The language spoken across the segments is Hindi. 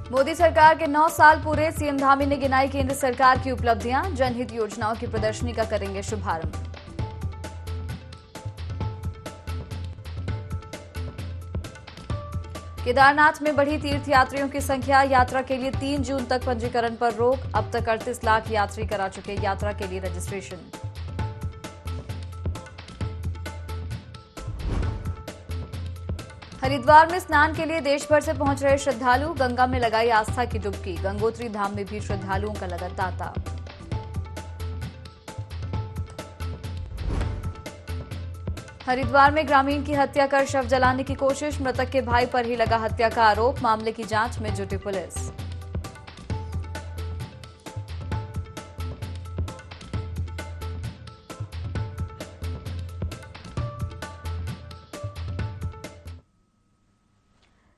मोदी सरकार के 9 साल पूरे, सीएम धामी ने गिनाई केंद्र सरकार की उपलब्धियां, जनहित योजनाओं की प्रदर्शनी का करेंगे शुभारंभ। केदारनाथ में बढ़ी तीर्थयात्रियों की संख्या, यात्रा के लिए 3 जून तक पंजीकरण पर रोक। अब तक 38 लाख यात्री करा चुके यात्रा के लिए रजिस्ट्रेशन। हरिद्वार में स्नान के लिए देश भर से पहुंच रहे श्रद्धालु, गंगा में लगाई आस्था की डुबकी। गंगोत्री धाम में भी श्रद्धालुओं का लगा तांता। हरिद्वार में ग्रामीण की हत्या कर शव जलाने की कोशिश, मृतक के भाई पर ही लगा हत्या का आरोप। मामले की जांच में जुटी पुलिस।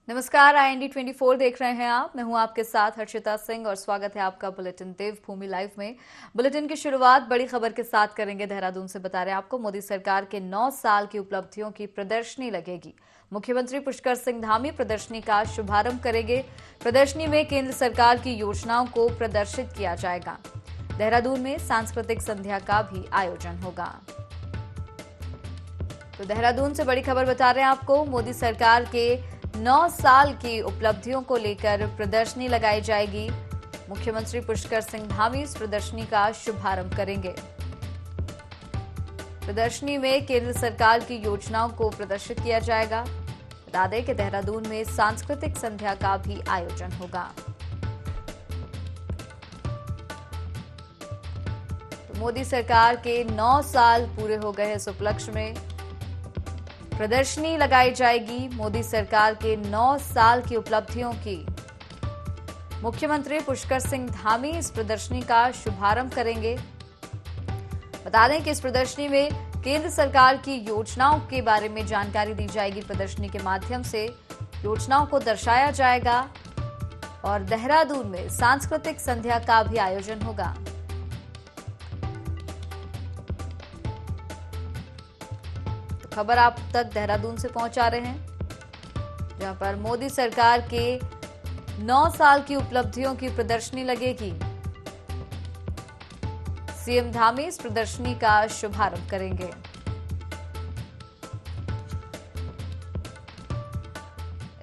नमस्कार, IND 24 देख रहे हैं आप। मैं हूं आपके साथ हर्षिता सिंह और स्वागत है आपका बुलेटिन देवभूमि लाइव में। बुलेटिन की शुरुआत बड़ी खबर के साथ करेंगे। देहरादून से बता रहे हैं आपको, मोदी सरकार के 9 साल की उपलब्धियों की प्रदर्शनी लगेगी। मुख्यमंत्री पुष्कर सिंह धामी प्रदर्शनी का शुभारंभ करेंगे। प्रदर्शनी में केंद्र सरकार की योजनाओं को प्रदर्शित किया जाएगा। देहरादून में सांस्कृतिक संध्या का भी आयोजन होगा। तो देहरादून से बड़ी खबर बता रहे हैं आपको, मोदी सरकार के 9 साल की उपलब्धियों को लेकर प्रदर्शनी लगाई जाएगी। मुख्यमंत्री पुष्कर सिंह धामी इस प्रदर्शनी का शुभारंभ करेंगे। प्रदर्शनी में केंद्र सरकार की योजनाओं को प्रदर्शित किया जाएगा। बता दें कि देहरादून में सांस्कृतिक संध्या का भी आयोजन होगा। तो मोदी सरकार के 9 साल पूरे हो गए। इस उपलक्ष्य में प्रदर्शनी लगाई जाएगी। मोदी सरकार के 9 साल की उपलब्धियों की मुख्यमंत्री पुष्कर सिंह धामी इस प्रदर्शनी का शुभारंभ करेंगे। बता दें कि इस प्रदर्शनी में केंद्र सरकार की योजनाओं के बारे में जानकारी दी जाएगी। प्रदर्शनी के माध्यम से योजनाओं को दर्शाया जाएगा और देहरादून में सांस्कृतिक संध्या का भी आयोजन होगा। खबर आप तक देहरादून से पहुंचा रहे हैं, जहां पर मोदी सरकार के 9 साल की उपलब्धियों की प्रदर्शनी लगेगी। सीएम धामी इस प्रदर्शनी का शुभारंभ करेंगे।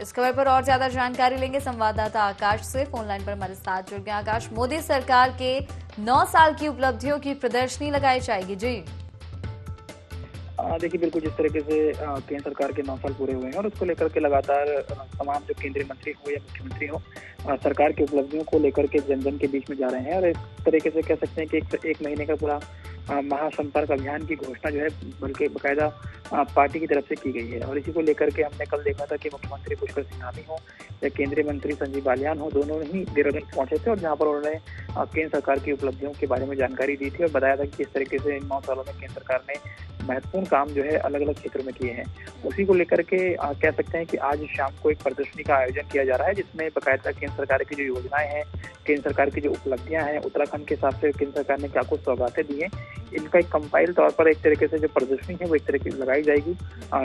इस खबर पर और ज्यादा जानकारी लेंगे संवाददाता आकाश से। फोन लाइन पर हमारे साथ जुड़ गए आकाश। मोदी सरकार के 9 साल की उपलब्धियों की प्रदर्शनी लगाई जाएगी। जी देखिए, बिल्कुल जिस तरीके से केंद्र सरकार के 9 साल पूरे हुए हैं और उसको लेकर के लगातार तमाम जो केंद्रीय मंत्री हो या मुख्यमंत्री हो, सरकार की उपलब्धियों को लेकर के जन जन के बीच में जा रहे हैं। और इस तरीके से कह सकते हैं कि एक महीने का पूरा महासंपर्क अभियान की घोषणा जो है बल्कि बाकायदा पार्टी की तरफ से की गई है। और इसी को लेकर के हमने कल देखा था कि मुख्यमंत्री पुष्कर सिंह धामी हो या केंद्रीय मंत्री संजीव बालियान हो, दोनों ही देहरादून पहुंचे थे और जहां पर उन्होंने केंद्र सरकार की उपलब्धियों के बारे में जानकारी दी थी और बताया था कि किस तरीके से इन 9 सालों में केंद्र सरकार ने महत्वपूर्ण काम जो है अलग अलग क्षेत्रों में किए हैं। उसी को लेकर के कह सकते हैं कि आज शाम को एक प्रदर्शनी का आयोजन किया जा रहा है, जिसमें बाकायदा केंद्र सरकार की जो योजनाएं हैं, केंद्र सरकार की जो उपलब्धियां हैं, उत्तराखंड के हिसाब से केंद्र सरकार ने क्या कुछ सौगातें दी हैं, इनका एक कंपाइल तौर पर एक तरीके से जो प्रदर्शनी है वो एक तरीके से लगाई जाएगी,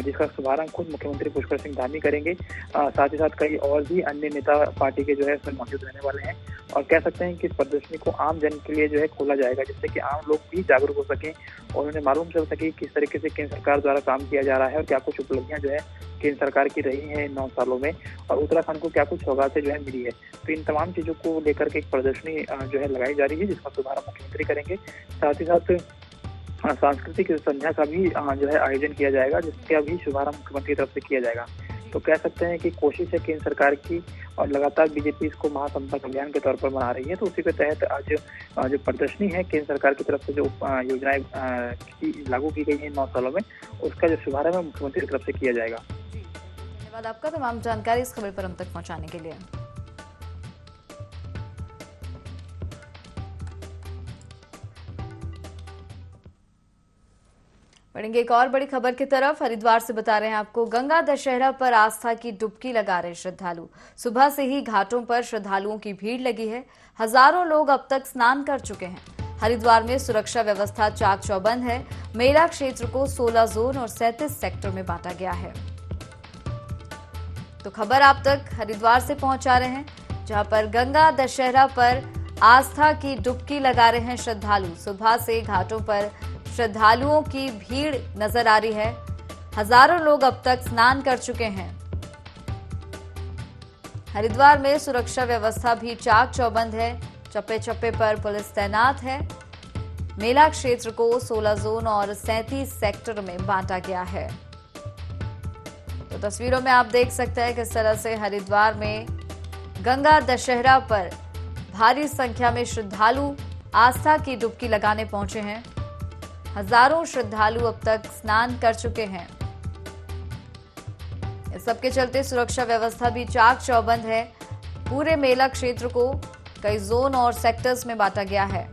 जिसका शुभारंभ खुद मुख्यमंत्री पुष्कर सिंह धामी करेंगे। साथ ही साथ कई और भी अन्य नेता पार्टी के जो है उसमें मौजूद रहने वाले हैं। और कह सकते हैं कि इस प्रदर्शनी को आम जन के लिए जो है खोला जाएगा, जिससे कि आम लोग भी जागरूक हो सकें और उन्हें मालूम चल सके किस तरीके से केंद्र सरकार द्वारा काम किया जा रहा है और क्या कुछ उपलब्धियां जो है केंद्र सरकार की रही हैं 9 सालों में और उत्तराखंड को क्या कुछ सौगातें जो है मिली है। तो इन तमाम चीजों को लेकर के एक प्रदर्शनी जो है लगाई जा रही है, जिसका शुभारंभ मुख्यमंत्री करेंगे। साथ ही साथ सांस्कृतिक संध्या का भी जो है आयोजन किया जाएगा, जिसका भी शुभारंभ मुख्यमंत्री की तरफ से किया जाएगा। तो कह सकते हैं कि कोशिश है केंद्र सरकार की और लगातार बीजेपी इसको महासंपर्क अभियान के तौर पर मना रही है। तो उसी के तहत आज जो प्रदर्शनी है केंद्र सरकार की तरफ से जो योजनाएं लागू की गई है 9 सालों में, उसका जो शुभारंभ है मुख्यमंत्री की तरफ से किया जाएगा। धन्यवाद आपका तमाम जानकारी इस खबर पर हम तक पहुंचाने के लिए। बढ़ेंगे एक और बड़ी खबर की तरफ। हरिद्वार से बता रहे हैं आपको, गंगा दशहरा पर आस्था की डुबकी लगा रहे श्रद्धालु। सुबह से ही घाटों पर श्रद्धालुओं की भीड़ लगी है। हजारों लोग अब तक स्नान कर चुके हैं। हरिद्वार में सुरक्षा व्यवस्था चाक चौबंद है। मेला क्षेत्र को 16 जोन और 37 सेक्टर में बांटा गया है। तो खबर आप तक हरिद्वार से पहुंचा रहे हैं, जहां पर गंगा दशहरा पर आस्था की डुबकी लगा रहे हैं श्रद्धालु। सुबह से घाटों पर श्रद्धालुओं की भीड़ नजर आ रही है। हजारों लोग अब तक स्नान कर चुके हैं। हरिद्वार में सुरक्षा व्यवस्था भी चाक चौबंद है। चप्पे चप्पे पर पुलिस तैनात है। मेला क्षेत्र को 16 जोन और 37 सेक्टर में बांटा गया है। तो तस्वीरों में आप देख सकते हैं किस तरह से हरिद्वार में गंगा दशहरा पर भारी संख्या में श्रद्धालु आस्था की डुबकी लगाने पहुंचे हैं। हजारों श्रद्धालु अब तक स्नान कर चुके हैं। इस सबके चलते सुरक्षा व्यवस्था भी चाक चौबंद है। पूरे मेला क्षेत्र को कई जोन और सेक्टर्स में बांटा गया है।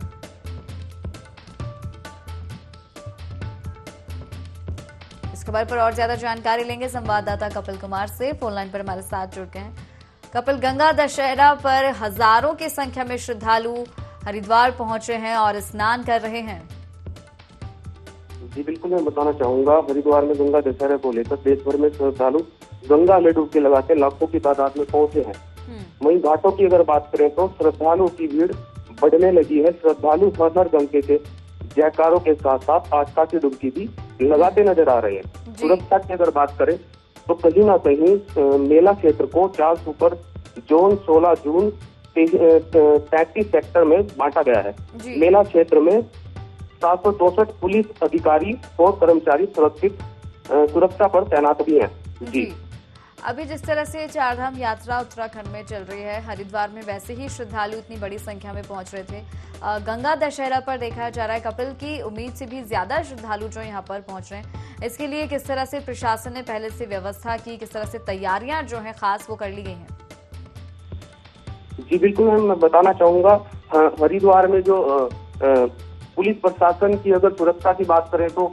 इस खबर पर और ज्यादा जानकारी लेंगे संवाददाता कपिल कुमार से। फोन लाइन पर हमारे साथ जुड़ गए हैं कपिल। गंगा दशहरा पर हजारों की संख्या में श्रद्धालु हरिद्वार पहुंचे हैं और स्नान कर रहे हैं। जी बिल्कुल, मैं बताना चाहूंगा हरिद्वार में गंगा दशहरा को लेकर देश भर में श्रद्धालु गंगा में डुबकी लगाते लाखों की तादाद में पहुंचे हैं। वहीं घाटों की अगर बात करें तो श्रद्धालुओं की भीड़ बढ़ने लगी है। श्रद्धालु हर गंगे के जयकारों के साथ साथ आस्था की डुबकी भी लगाते नजर आ रहे हैं। सुरक्षा की अगर बात करें तो कहीं ना कहीं मेला क्षेत्र को 4 सुपर जोन 16 जून 33 सेक्टर में बांटा गया है। मेला क्षेत्र में 764 पुलिस अधिकारी और कर्मचारी सुरक्षा पर तैनात भी हैं। जी अभी जिस तरह से चारधाम यात्रा उत्तराखंड में चल रही है, हरिद्वार में वैसे ही श्रद्धालु इतनी बड़ी संख्या में पहुंच रहे थे। गंगा दशहरा पर देखा जा रहा है कपिल की उम्मीद से भी ज्यादा श्रद्धालु जो यहाँ पर पहुंच रहे हैं। इसके लिए किस तरह से प्रशासन ने पहले से व्यवस्था की, किस तरह से तैयारियां जो है खास वो कर ली गई हैं? जी बिल्कुल, मैं बताना चाहूंगा हरिद्वार में जो पुलिस प्रशासन की अगर सुरक्षा की बात करें तो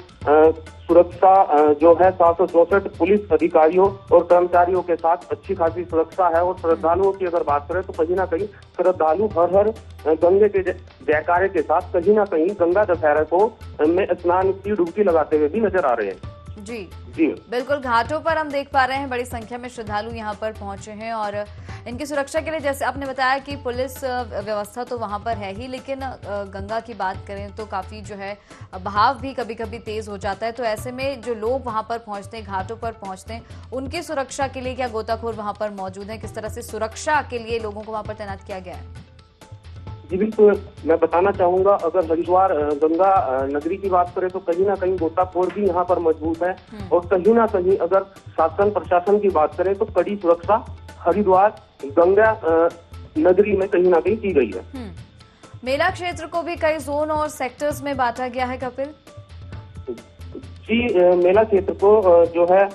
सुरक्षा जो है 764 पुलिस अधिकारियों और कर्मचारियों के साथ अच्छी खासी सुरक्षा है। और श्रद्धालुओं की अगर बात करें तो कहीं ना कहीं श्रद्धालु हर गंगे के जयकारे के साथ कहीं ना कहीं गंगा दशहरा को में स्नान की डुबकी लगाते हुए भी नजर आ रहे हैं। जी बिल्कुल, घाटों पर हम देख पा रहे हैं बड़ी संख्या में श्रद्धालु यहाँ पर पहुंचे हैं और इनकी सुरक्षा के लिए जैसे आपने बताया कि पुलिस व्यवस्था तो वहां पर है ही, लेकिन गंगा की बात करें तो काफी जो है बहाव भी कभी कभी तेज हो जाता है। तो ऐसे में जो लोग वहां पर पहुंचते हैं, घाटों पर पहुंचते हैं, उनकी सुरक्षा के लिए क्या गोताखोर वहां पर मौजूद है? किस तरह से सुरक्षा के लिए लोगों को वहां पर तैनात किया गया है? जी बिल्कुल, मैं बताना चाहूंगा अगर हरिद्वार गंगा नगरी की बात करें तो कहीं ना कहीं गोताखोर भी यहाँ पर मजबूत है। और कहीं ना कहीं अगर शासन प्रशासन की बात करें तो कड़ी सुरक्षा हरिद्वार गंगा नगरी में कहीं ना कहीं की गई है। मेला क्षेत्र को भी कई जोन और सेक्टर्स में बांटा गया है कपिल। जी मेला क्षेत्र को जो है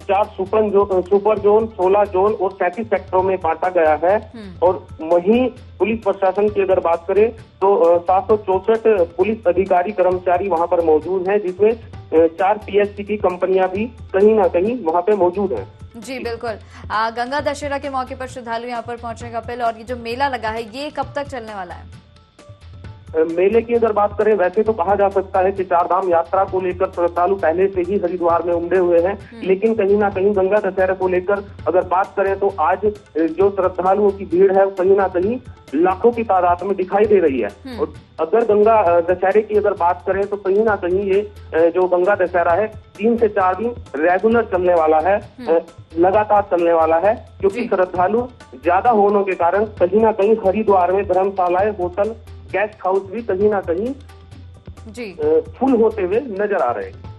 4 सुपर जोन 16 जोन और 37 सेक्टरों में बांटा गया है। और वहीं पुलिस प्रशासन की अगर बात करें तो 764 पुलिस अधिकारी कर्मचारी वहां पर मौजूद हैं, जिसमें 4 पीएससी की कंपनियां भी कहीं ना कहीं वहां पे मौजूद हैं। जी बिल्कुल, गंगा दशहरा के मौके पर श्रद्धालु यहाँ पर पहुंचे कपिल। और ये जो मेला लगा है ये कब तक चलने वाला है? मेले की अगर बात करें वैसे तो कहा जा सकता है कि चारधाम यात्रा को लेकर श्रद्धालु पहले से ही हरिद्वार में उमड़े हुए हैं। लेकिन कहीं ना कहीं गंगा दशहरा को लेकर अगर बात करें तो आज जो श्रद्धालुओं की भीड़ है कहीं ना कहीं लाखों की तादाद में दिखाई दे रही है। और अगर गंगा दशहरे की अगर बात करें तो कहीं ना कहीं ये जो गंगा दशहरा है 3 से 4 दिन रेगुलर चलने वाला है, लगातार चलने वाला है, क्योंकि श्रद्धालु ज्यादा होने के कारण कहीं ना कहीं हरिद्वार में धर्मशालाएं, होटल, गेस्ट हाउस भी कहीं ना कहीं फुल होते हुए नजर आ रहे हैं।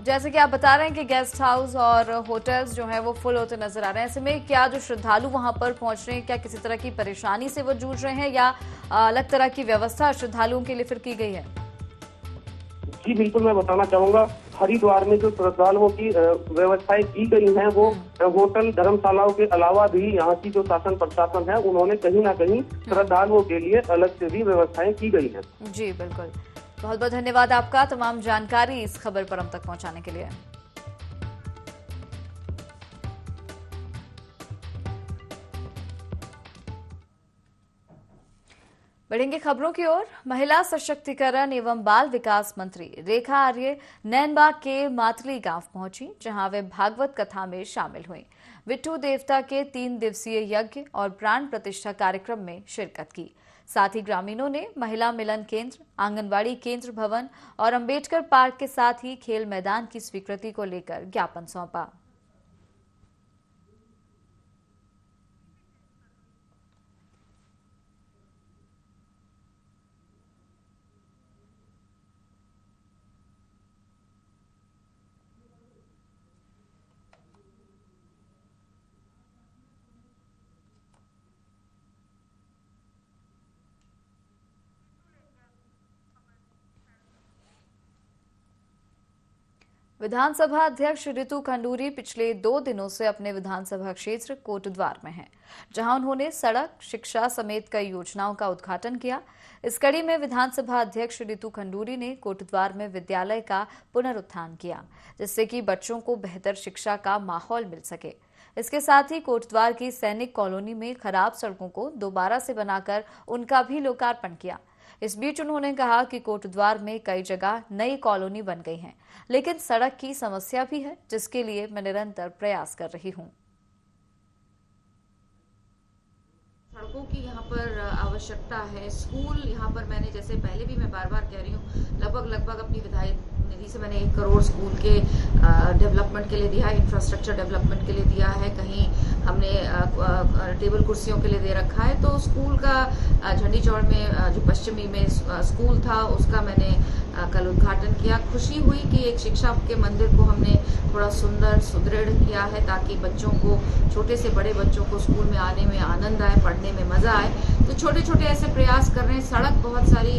जैसे कि आप बता रहे हैं कि गेस्ट हाउस और होटल्स जो है वो फुल होते नजर आ रहे हैं। ऐसे में क्या जो श्रद्धालु वहां पर पहुंच रहे हैं, क्या किसी तरह की परेशानी से वो जूझ रहे हैं या अलग तरह की व्यवस्था श्रद्धालुओं के लिए फिर की गई है? जी बिल्कुल, मैं बताना चाहूंगा हरिद्वार में जो श्रद्धालुओं की व्यवस्थाएं की गई हैं वो होटल धर्मशालाओं के अलावा भी यहाँ की जो शासन प्रशासन है उन्होंने कहीं ना कहीं श्रद्धालुओं के लिए अलग से भी व्यवस्थाएं की गई हैं। जी बिल्कुल, बहुत बहुत धन्यवाद आपका तमाम जानकारी इस खबर पर हम तक पहुंचाने के लिए। बढ़ेंगे खबरों की ओर। महिला सशक्तिकरण एवं बाल विकास मंत्री रेखा आर्य नैनबाग के मातली गांव पहुंची, जहां वे भागवत कथा में शामिल हुई। विट्ठू देवता के 3 दिवसीय यज्ञ और प्राण प्रतिष्ठा कार्यक्रम में शिरकत की। साथ ही ग्रामीणों ने महिला मिलन केंद्र, आंगनबाड़ी केंद्र भवन और अंबेडकर पार्क के साथ ही खेल मैदान की स्वीकृति को लेकर ज्ञापन सौंपा। विधानसभा अध्यक्ष ऋतु खंडूरी पिछले 2 दिनों से अपने विधानसभा क्षेत्र कोटद्वार में हैं, जहां उन्होंने सड़क, शिक्षा समेत कई योजनाओं का उद्घाटन किया। इस कड़ी में विधानसभा अध्यक्ष ऋतु खंडूरी ने कोटद्वार में विद्यालय का पुनरुत्थान किया, जिससे कि बच्चों को बेहतर शिक्षा का माहौल मिल सके। इसके साथ ही कोटद्वार की सैनिक कॉलोनी में खराब सड़कों को दोबारा से बनाकर उनका भी लोकार्पण किया। इस बीच उन्होंने कहा कि कोटद्वार में कई जगह नई कॉलोनी बन गई हैं, लेकिन सड़क की समस्या भी है, जिसके लिए मैं निरंतर प्रयास कर रही हूं। सड़कों की यहाँ पर आवश्यकता है। स्कूल यहाँ पर मैंने, जैसे पहले भी मैं बार बार कह रही हूँ, लगभग अपनी विधायक निधि से मैंने 1 करोड़ स्कूल के डेवलपमेंट के लिए दिया है, इंफ्रास्ट्रक्चर डेवलपमेंट के लिए दिया है। कहीं हमने टेबल कुर्सियों के लिए दे रखा है। तो स्कूल का झंडी चौड़ में जो पश्चिमी में स्कूल था, उसका मैंने कल उद्घाटन किया। खुशी हुई कि एक शिक्षा के मंदिर को हमने थोड़ा सुंदर सुदृढ़ किया है, ताकि बच्चों को, छोटे से बड़े बच्चों को स्कूल में आने में आनंद आए, पढ़ने में मजा आए। तो छोटे छोटे ऐसे प्रयास कर रहे हैं। सड़क बहुत सारी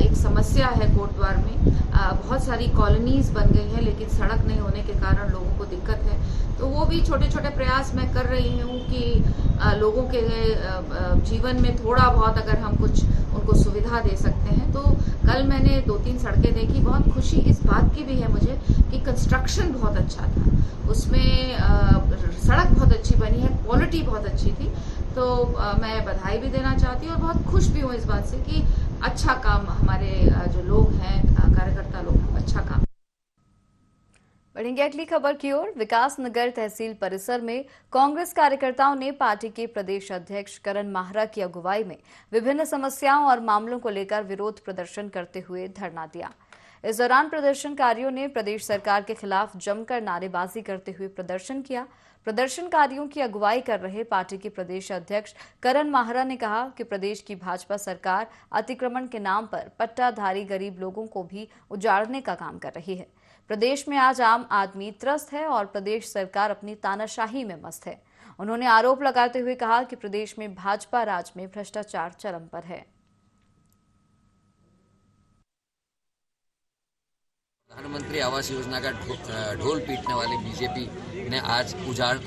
एक समस्या है कोटद्वार में। बहुत सारी कॉलोनीज बन गई हैं, लेकिन सड़क नहीं होने के कारण लोगों को दिक्कत है। तो वो भी छोटे छोटे प्रयास मैं कर रही हूँ कि लोगों के जीवन में थोड़ा बहुत अगर हम कुछ उनको सुविधा दे सकते हैं। तो कल मैंने 2-3 सड़कें देखी। बहुत खुशी इस बात की भी है मुझे कि कंस्ट्रक्शन बहुत अच्छा था, उसमें सड़क बहुत अच्छी बनी है, क्वालिटी बहुत अच्छी थी। तो मैं बधाई भी देना चाहती हूँ और बहुत खुश भी हूँ इस बात से कि अच्छा काम हमारे जो लोग हैं, कार्यकर्ता लोग, अच्छा काम। बढ़ेंगे अगली खबर की ओर। विकास नगर तहसील परिसर में कांग्रेस कार्यकर्ताओं ने पार्टी के प्रदेश अध्यक्ष करण माहरा की अगुवाई में विभिन्न समस्याओं और मामलों को लेकर विरोध प्रदर्शन करते हुए धरना दिया। इस दौरान प्रदर्शनकारियों ने प्रदेश सरकार के खिलाफ जमकर नारेबाजी करते हुए प्रदर्शन किया। प्रदर्शनकारियों की अगुवाई कर रहे पार्टी के प्रदेश अध्यक्ष करण माहरा ने कहा कि प्रदेश की भाजपा सरकार अतिक्रमण के नाम पर पट्टाधारी गरीब लोगों को भी उजाड़ने का काम कर रही है। प्रदेश में आज आम आदमी त्रस्त है और प्रदेश सरकार अपनी तानाशाही में मस्त है। उन्होंने आरोप लगाते हुए कहा कि प्रदेश में भाजपा राज में भ्रष्टाचार चरम पर है। प्रधानमंत्री आवास योजना का ढोल पीटने वाली बीजेपी ने आज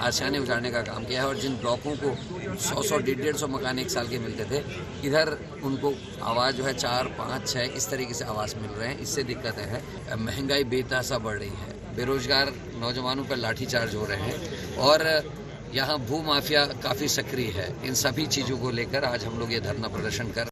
आशियाने उजाड़ने का काम किया है। और जिन ब्लॉकों को 100-100, 150-150 मकान एक साल के मिलते थे, इधर उनको आवास जो है 4, 5, 6 इस तरीके से आवास मिल रहे हैं। इससे दिक्कतें हैं। महंगाई बेतहाशा बढ़ रही है, बेरोजगार नौजवानों पर लाठीचार्ज हो रहे हैं और यहाँ भू माफिया काफ़ी सक्रिय है। इन सभी चीज़ों को लेकर आज हम लोग ये धरना प्रदर्शन कर।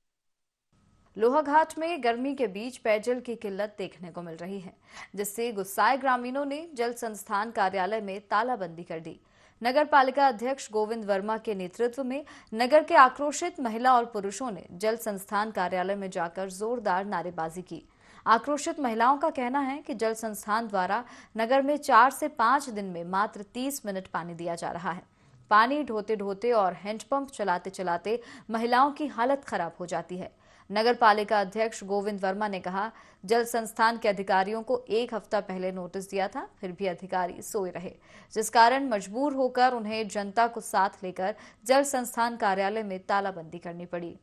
लोहाघाट में गर्मी के बीच पेयजल की किल्लत देखने को मिल रही है, जिससे गुस्साए ग्रामीणों ने जल संस्थान कार्यालय में तालाबंदी कर दी। नगर पालिका अध्यक्ष गोविंद वर्मा के नेतृत्व में नगर के आक्रोशित महिला और पुरुषों ने जल संस्थान कार्यालय में जाकर जोरदार नारेबाजी की। आक्रोशित महिलाओं का कहना है कि जल संस्थान द्वारा नगर में 4 से 5 दिन में मात्र 30 मिनट पानी दिया जा रहा है। पानी ढोते ढोते और हैंडपंप चलाते चलाते महिलाओं की हालत खराब हो जाती है। नगर पालिका अध्यक्ष गोविंद वर्मा ने कहा, जल संस्थान के अधिकारियों को 1 हफ्ता पहले नोटिस दिया था, फिर भी अधिकारी सोए रहे, जिस कारण मजबूर होकर उन्हें जनता को साथ लेकर जल संस्थान कार्यालय में तालाबंदी करनी पड़ी।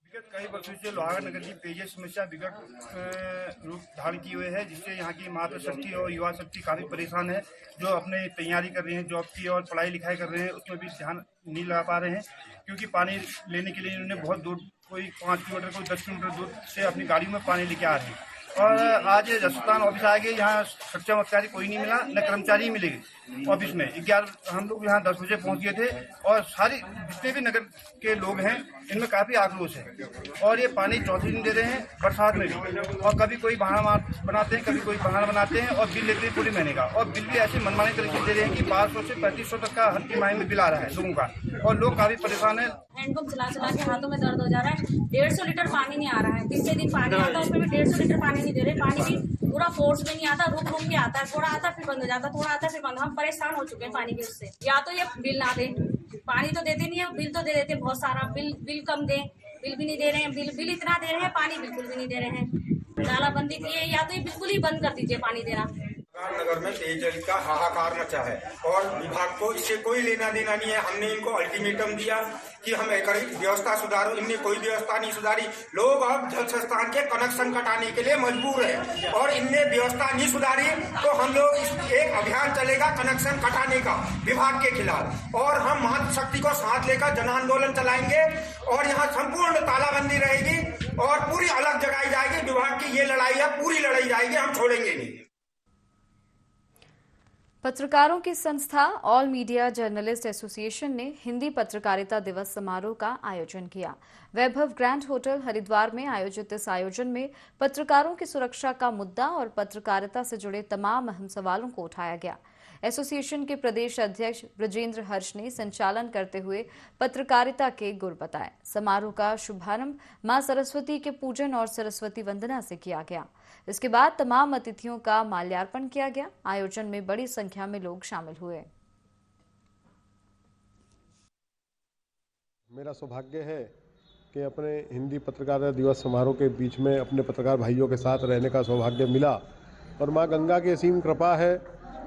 विगत कई वर्षों से लोहागढ़ नगर की पेयजल समस्या विकट रूप धारण की हुई है, जिससे यहाँ की मातृशक्ति और युवा शक्ति काफी परेशान है। जो अपने तैयारी कर रहे हैं, जॉब की और पढ़ाई लिखाई कर रहे हैं, उसमें भी ध्यान नहीं लगा पा रहे हैं, क्योंकि पानी लेने के लिए इन्होंने बहुत दूर, कोई 5 किलोमीटर, कोई 10 किलोमीटर दूर से अपनी गाड़ी में पानी लेके आ रहे हैं। और आज जसुल्तान ऑफिस आगे यहाँ सच्चा मतकारी कोई नहीं मिला, न कर्मचारी मिलेगी ऑफिस में। 11 हम लोग यहाँ 10 बजे पहुँच गए थे और सारी जितने भी नगर के लोग हैं इनमें काफी आक्रोश है। और ये पानी चौथे दिन दे रहे हैं बरसात में भी, और कभी कोई बहाना बनाते हैं, कभी कोई बहाना बनाते हैं और बिल लेते हैं पूरे महीने का। और बिल भी ऐसे मनमाने तरीके से दे रहे हैं कि 500 से 3500 तक का हर तिमाही में बिल आ रहा है लोगों का, और लोग काफी परेशान है। हैंडपंप चला के हाथों में दर्द हो जा रहा है। 150 लीटर पानी नहीं आ रहा है। तीसरे दिन पानी आता है, उसमें भी 150 लीटर पानी नहीं दे रहे। पानी भी पूरा फोर्स में नहीं आता, रुक के आता है, थोड़ा आता फिर बंद हो जाता, थोड़ा आता फिर बंद। हम परेशान हो चुके हैं पानी के उससे। या तो ये बिल ना दे, पानी तो देते नहीं है, बिल तो दे देते बहुत सारा। बिल कम दे, बिल भी नहीं दे रहे हैं। बिल इतना दे रहे हैं, पानी बिल्कुल भी नहीं दे रहे हैं। तालाबंदी की है, या तो ये बिल्कुल ही बंद कर दीजिए पानी देना। नगर में पेयजल का हाहाकार मचा है और विभाग को इससे कोई लेना देना नहीं है। हमने इनको अल्टीमेटम दिया कि हम एक व्यवस्था सुधारो, इनने कोई व्यवस्था नहीं सुधारी। लोग अब जल संस्थान के कनेक्शन कटाने के लिए मजबूर है और इनने व्यवस्था नहीं सुधारी तो हम लोग एक अभियान चलेगा कनेक्शन कटाने का विभाग के खिलाफ, और हम महाशक्ति को साथ लेकर जन आंदोलन चलाएंगे और यहाँ संपूर्ण तालाबंदी रहेगी और पूरी अलग जगाई जाएगी। विभाग की ये लड़ाई है, पूरी लड़ाई जाएगी, हम छोड़ेंगे नहीं। पत्रकारों की संस्था ऑल मीडिया जर्नलिस्ट एसोसिएशन ने हिंदी पत्रकारिता दिवस समारोह का आयोजन किया। वैभव ग्रैंड होटल हरिद्वार में आयोजित इस आयोजन में पत्रकारों की सुरक्षा का मुद्दा और पत्रकारिता से जुड़े तमाम अहम सवालों को उठाया गया। एसोसिएशन के प्रदेश अध्यक्ष ब्रजेंद्र हर्ष ने संचालन करते हुए पत्रकारिता के गुर बताए। समारोह का शुभारंभ मां सरस्वती के पूजन और सरस्वती वंदना से किया गया। इसके बाद तमाम अतिथियों का माल्यार्पण किया गया। आयोजन में बड़ी संख्या में लोग शामिल हुए। मेरा सौभाग्य है कि अपने हिंदी पत्रकारिता दिवस समारोह के बीच में अपने पत्रकार भाइयों के साथ रहने का सौभाग्य मिला, और मां गंगा की असीम कृपा है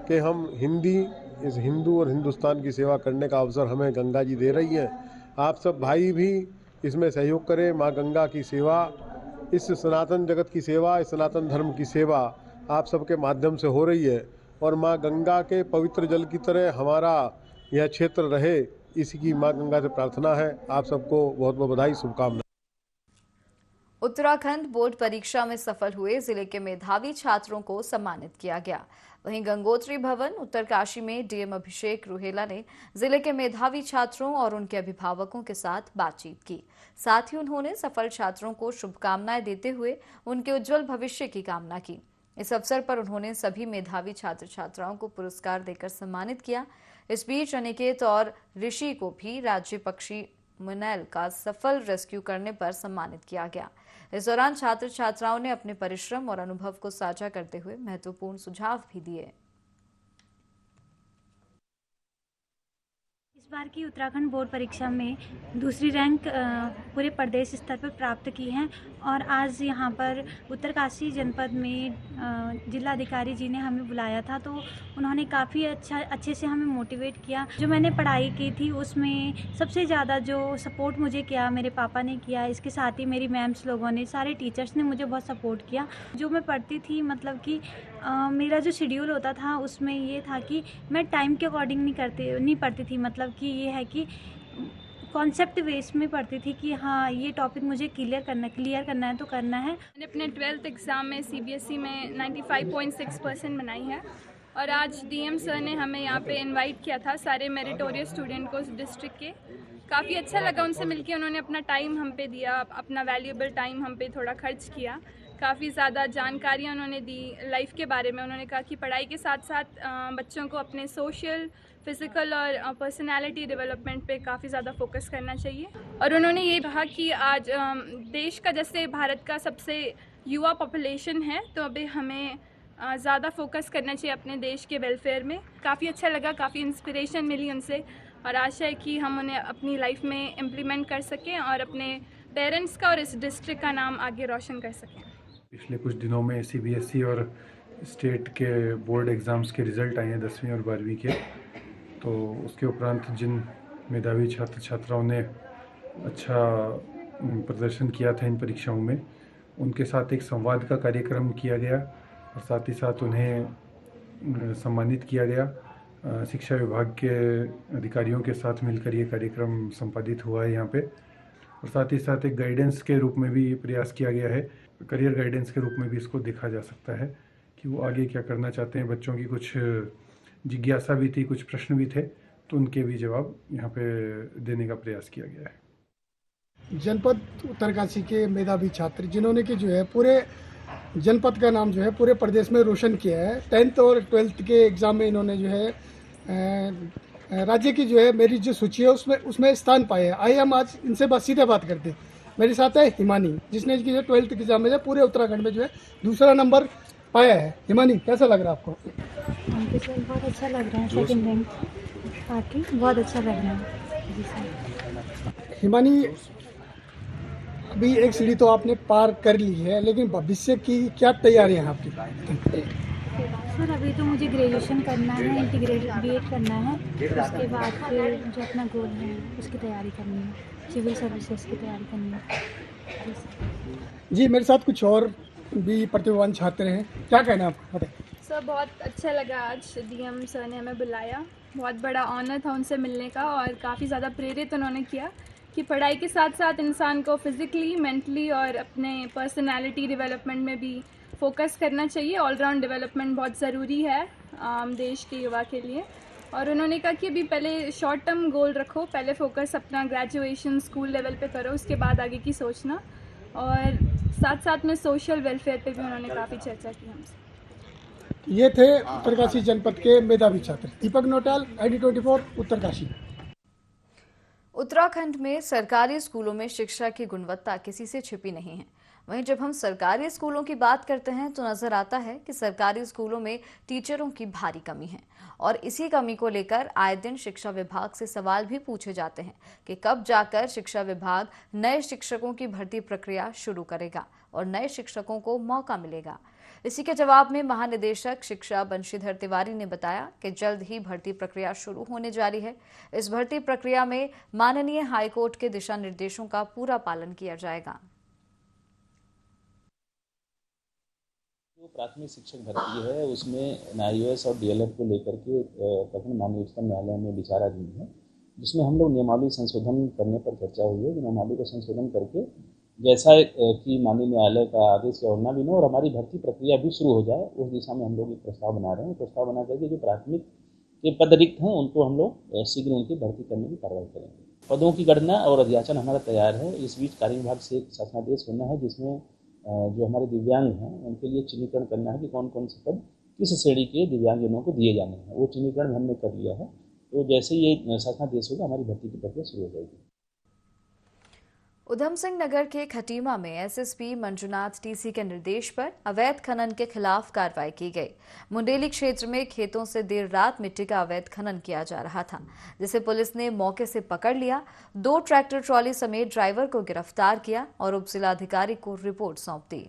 कि हम इस हिंदू और हिंदुस्तान की सेवा करने का अवसर हमें गंगा जी दे रही है। आप सब भाई भी इसमें सहयोग करें। मां गंगा की सेवा, इस सनातन जगत की सेवा, इस सनातन धर्म की सेवा आप सबके माध्यम से हो रही है, और मां गंगा के पवित्र जल की तरह हमारा यह क्षेत्र रहे, इसी की मां गंगा से प्रार्थना है। आप सबको बहुत बहुत बधाई, शुभकामनाएं। उत्तराखंड बोर्ड परीक्षा में सफल हुए जिले के मेधावी छात्रों को सम्मानित किया गया। वहीं गंगोत्री भवन उत्तरकाशी में डीएम अभिषेक रुहेला ने जिले के मेधावी छात्रों और उनके अभिभावकों के साथ बातचीत की। साथ ही उन्होंने सफल छात्रों को शुभकामनाएं देते हुए उनके उज्जवल भविष्य की कामना की। इस अवसर पर उन्होंने सभी मेधावी छात्र छात्राओं को पुरस्कार देकर सम्मानित किया। इस बीच अनिकेत और ऋषि को भी राज्य पक्षी मुनैल का सफल रेस्क्यू करने पर सम्मानित किया गया। इस दौरान छात्र छात्राओं ने अपने परिश्रम और अनुभव को साझा करते हुए महत्वपूर्ण सुझाव भी दिए। इस बार की उत्तराखंड बोर्ड परीक्षा में दूसरी रैंक पूरे प्रदेश स्तर पर प्राप्त की है, और आज यहाँ पर उत्तरकाशी जनपद में जिलाधिकारी जी ने हमें बुलाया था, तो उन्होंने काफ़ी अच्छे से हमें मोटिवेट किया। जो मैंने पढ़ाई की थी उसमें सबसे ज़्यादा जो सपोर्ट मुझे किया मेरे पापा ने किया, इसके साथ ही मेरी मैम्स लोगों ने, सारे टीचर्स ने मुझे बहुत सपोर्ट किया। जो मैं पढ़ती थी, मतलब कि मेरा जो शेड्यूल होता था उसमें ये था कि मैं टाइम के अकॉर्डिंग नहीं पढ़ती थी। मतलब कि ये है कि कॉन्सेप्ट बेस में पढ़ती थी कि हाँ ये टॉपिक मुझे क्लियर करना है तो करना है। मैंने अपने 12th एग्ज़ाम में CBSE में 95.6% बनाई है, और आज DM सर ने हमें यहाँ पे इनवाइट किया था सारे मेरिटोरियस स्टूडेंट को डिस्ट्रिक्ट के। काफ़ी अच्छा लगा उनसे मिलके। उन्होंने अपना टाइम हम पे दिया, अपना वैल्यूएबल टाइम हम पे थोड़ा खर्च किया। काफ़ी ज़्यादा जानकारियाँ उन्होंने दी लाइफ के बारे में। उन्होंने कहा कि पढ़ाई के साथ साथ बच्चों को अपने सोशल, फिज़िकल और पर्सनालिटी डेवलपमेंट पे काफ़ी ज़्यादा फोकस करना चाहिए। और उन्होंने ये कहा कि आज देश का, जैसे भारत का सबसे युवा पॉपुलेशन है, तो अभी हमें ज़्यादा फोकस करना चाहिए अपने देश के वेलफेयर में। काफ़ी अच्छा लगा, काफ़ी इंस्पिरेशन मिली उनसे, और आशा है कि हम उन्हें अपनी लाइफ में इम्प्लीमेंट कर सकें और अपने पेरेंट्स का और इस डिस्ट्रिक्ट का नाम आगे रोशन कर सकें। पिछले कुछ दिनों में CBSE और स्टेट के बोर्ड एग्ज़ाम्स के रिज़ल्ट आए हैं 10वीं और 12वीं के, तो उसके उपरांत जिन मेधावी छात्र छात्राओं ने अच्छा प्रदर्शन किया था इन परीक्षाओं में, उनके साथ एक संवाद का कार्यक्रम किया गया और साथ ही साथ उन्हें सम्मानित किया गया। शिक्षा विभाग के अधिकारियों के साथ मिलकर ये कार्यक्रम संपादित हुआ है यहाँ पे, और साथ ही साथ एक गाइडेंस के रूप में भी प्रयास किया गया है करियर गाइडेंस के रूप में भी इसको देखा जा सकता है कि वो आगे क्या करना चाहते हैं। बच्चों की कुछ जिज्ञासा भी थी, कुछ प्रश्न भी थे, तो उनके भी जवाब यहाँ पे देने का प्रयास किया गया है। जनपद उत्तरकाशी के मेधावी छात्र जिन्होंने कि जो है पूरे जनपद का नाम जो है पूरे प्रदेश में रोशन किया है, 10th और 12th के एग्ज़ाम में इन्होंने जो है राज्य की जो है मेरिट जो सूची है उसमें स्थान पाए हैं। आइए हम आज इनसे सीधे बात करते हैं। मेरे साथ है हिमानी, जिसने कि जो 12th के एग्ज़ाम में पूरे उत्तराखंड में जो है दूसरा नंबर पाया है। हिमानी, कैसा लग रहा है आपको? बहुत अच्छा लग रहा है, सेकंड रैंक पाके बहुत अच्छा लग रहा है जी सर। हिमानी, अभी एक सीढ़ी तो आपने पार कर ली है, लेकिन भविष्य की क्या तैयारी है आपकी? सर अभी तो मुझे ग्रेजुएशन करना है, इंटीग्रेटेड बीएड करना है, उसके बाद फिर जो अपना गोल है उसकी तैयारी करनी है, सिविल सर्विसेज की तैयारी करनी है जी। मेरे साथ कुछ और भी प्रतिभावान छात्र हैं, क्या कहना है आपको? सर बहुत अच्छा लगा, आज डीएम सर ने हमें बुलाया, बहुत बड़ा ऑनर था उनसे मिलने का और काफ़ी ज़्यादा प्रेरित उन्होंने किया कि पढ़ाई के साथ साथ इंसान को फिज़िकली, मेंटली और अपने पर्सनालिटी डेवलपमेंट में भी फोकस करना चाहिए। ऑलराउंड डेवलपमेंट बहुत ज़रूरी है देश के युवा के लिए। और उन्होंने कहा कि अभी पहले शॉर्ट टर्म गोल रखो, पहले फोकस अपना ग्रेजुएशन स्कूल लेवल पे करो, उसके बाद आगे की सोचना। और साथ साथ में सोशल वेलफेयर पे भी उन्होंने काफ़ी चर्चा की हमसे। ये थे उत्तरकाशी जनपद के मेधावी छात्र। दीपक नोटाल, ID24 उत्तरकाशी। उत्तराखंड में सरकारी स्कूलों में शिक्षा की गुणवत्ता किसी से छिपी नहीं है। वहीं जब हम सरकारी स्कूलों की बात करते हैं तो नजर आता है कि सरकारी स्कूलों में टीचरों की भारी कमी है और इसी कमी को लेकर आए दिन शिक्षा विभाग से सवाल भी पूछे जाते हैं कि कब जाकर शिक्षा विभाग नए शिक्षकों की भर्ती प्रक्रिया शुरू करेगा और नए शिक्षकों को मौका मिलेगा। इसी के जवाब में महानिदेशक शिक्षा बंशीधर तिवारी ने बताया कि जल्द ही भर्ती प्रक्रिया शुरू होने जा रही है। इस भर्ती प्रक्रिया में माननीय हाईकोर्ट के दिशा निर्देशों का पूरा पालन किया जाएगा। जो प्राथमिक शिक्षक भर्ती है उसमें NIOS और DLED को लेकर के प्रखंड माननीय उच्चतम न्यायालय में विचाराधीन है, जिसमें हम लोग नियमावली संशोधन करने पर चर्चा हुई है। नियमावली को संशोधन करके जैसा कि माननीय न्यायालय का आदेश या उड़ना भी हो और हमारी भर्ती प्रक्रिया भी शुरू हो जाए, उस दिशा में हम लोग एक प्रस्ताव बना रहे हैं। प्रस्ताव बना करके जो प्राथमिक के पद रिक्त हैं उनको हम लोग शीघ्र उनकी भर्ती करने की कार्रवाई करेंगे। पदों की गणना और अध्याचन हमारा तैयार है। इस बीच कार्य विभाग से एक शासनादेश होना है जिसमें जो हमारे दिव्यांग हैं उनके लिए चिन्हीकरण करना है कि कौन कौन से पद किस श्रेणी के दिव्यांगजनों को दिए जाने हैं। वो चिन्हीकरण हमने कर लिया है, तो जैसे ये शासनादेश होगा हमारी भर्ती की प्रक्रिया शुरू हो जाएगी। उधम सिंह नगर के खटीमा में एसएसपी मंजुनाथ टीसी के निर्देश पर अवैध खनन के खिलाफ कार्रवाई की गई। मुंडेली क्षेत्र में खेतों से देर रात मिट्टी का अवैध खनन किया जा रहा था, जिसे पुलिस ने मौके से पकड़ लिया। 2 ट्रैक्टर ट्रॉली समेत ड्राइवर को गिरफ्तार किया और उप जिलाधिकारी को रिपोर्ट सौंप दी।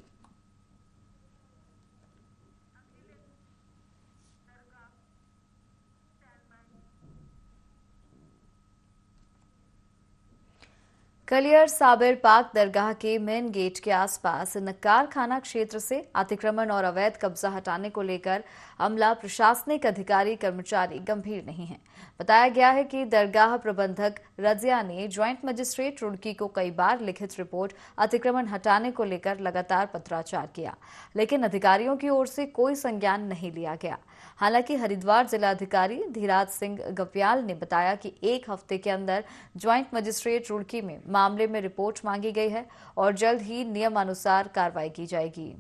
कलियर साबिर पाक दरगाह के मेन गेट के आसपास नक्कार खाना क्षेत्र से अतिक्रमण और अवैध कब्जा हटाने को लेकर अमला, प्रशासनिक अधिकारी, कर्मचारी गंभीर नहीं है। बताया गया है कि दरगाह प्रबंधक रजिया ने ज्वाइंट मजिस्ट्रेट रुड़की को कई बार लिखित रिपोर्ट अतिक्रमण हटाने को लेकर लगातार पत्राचार किया, लेकिन अधिकारियों की ओर से कोई संज्ञान नहीं लिया गया। हालांकि हरिद्वार जिलाधिकारी धीराज सिंह गप्याल ने बताया कि 1 हफ्ते के अंदर ज्वाइंट मजिस्ट्रेट रुड़की में मामले में रिपोर्ट मांगी गई है और जल्द ही नियमानुसार कार्रवाई की जाएगी।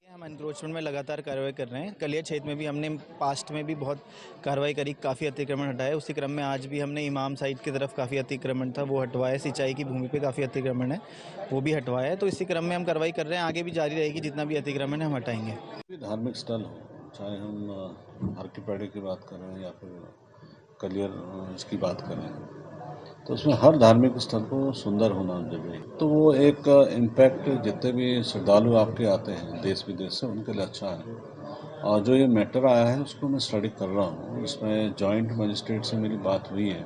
हम एनक्रोचमेंट में लगातार कार्रवाई कर रहे हैं। कलियर क्षेत्र में भी हमने पास्ट में भी बहुत कार्रवाई करी, काफ़ी अतिक्रमण हटाए। उसी क्रम में आज भी हमने इमाम साइड की तरफ काफ़ी अतिक्रमण था, वो हटवाया। सिंचाई की भूमि पे काफ़ी अतिक्रमण है, वो भी हटवाया है। तो इसी क्रम में हम कार्रवाई कर रहे हैं, आगे भी जारी रहेगी। जितना भी अतिक्रमण है हम हटाएंगे। धार्मिक स्थल हो, चाहे हम आर्किपेडी की बात करें या फिर कलियर इसकी बात करें, तो उसमें हर धार्मिक स्थल को सुंदर होना जरूरी है। तो वो एक इम्पैक्ट जितने भी श्रद्धालु आपके आते हैं देश विदेश से, उनके लिए अच्छा है। और जो ये मैटर आया है उसको मैं स्टडी कर रहा हूँ। इसमें जॉइंट मजिस्ट्रेट से मेरी बात हुई है।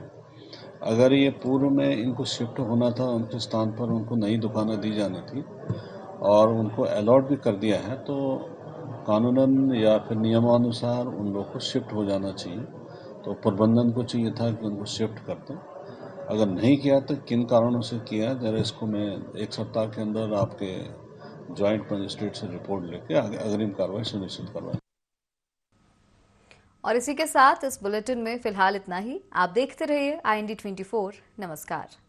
अगर ये पूर्व में इनको शिफ्ट होना था, उनके स्थान पर उनको नई दुकानें दी जानी थी और उनको अलॉट भी कर दिया है, तो कानूनन या फिर नियमानुसार उन लोग को शिफ्ट हो जाना चाहिए। तो प्रबंधन को चाहिए था कि उनको शिफ्ट करते, अगर नहीं किया तो किन कारणों से किया, जरा इसको मैं 1 सप्ताह के अंदर आपके ज्वाइंट मजिस्ट्रेट से रिपोर्ट लेके अग्रिम कार्रवाई सुनिश्चित करवाएं। और इसी के साथ इस बुलेटिन में फिलहाल इतना ही। आप देखते रहिए IND 24। नमस्कार।